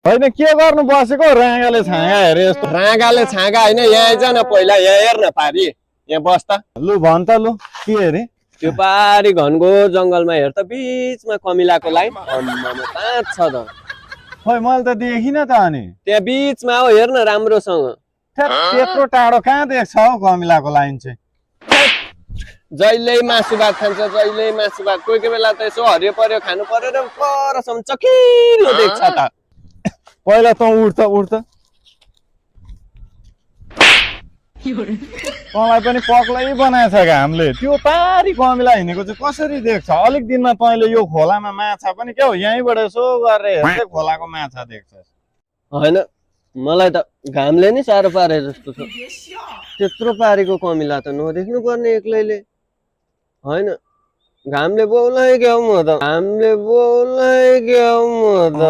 होइन के गर्नु बसेको राँगाले छाँगा हेरे यस्तो राँगाले छाँगा होइन, यहाँ आइज न पहिला, यहाँ हेर्न पारी, यहाँ बस त। लु भन त लु के अरे त्यो पारी घनघोर जङ्गलमा हेर त, बिचमा कमिलाको लाइन कहाँ छ त? खोइ मैले त देखिनँ त अनि त्यहाँ बिचमा हो, हेर्न राम्रोसँग। त्यत्रो टाढो कहाँ देख्छ हौ कमिलाको लाइन चाहिँ? जहिले मासु भात खान्छ, जहिले मासु भात। कोही कोही बेला त यसो हरियो पर्यो खानु पर्यो र परसम्म चकिलो देख्छ त। पहिला त उठ त तँलाई पनि पक्लै बनाएछ घामले। त्यो पारी कमिला हिँडेको चाहिँ कसरी देख्छ? अलिक दिनमा तैँले यो खोलामा माछा पनि क्या हो यहीँबाट यसो गरेर हेर्दै खोलाको माछा देख्छ। होइन, मलाई त घामले नि साह्रो पारे जस्तो छ। त्यत्रो पारेको कमिला त नदेख्नु पर्ने एक्लैले। होइन, घामले बोलाइ क्या म त, घामले बोलाइ क्या म त।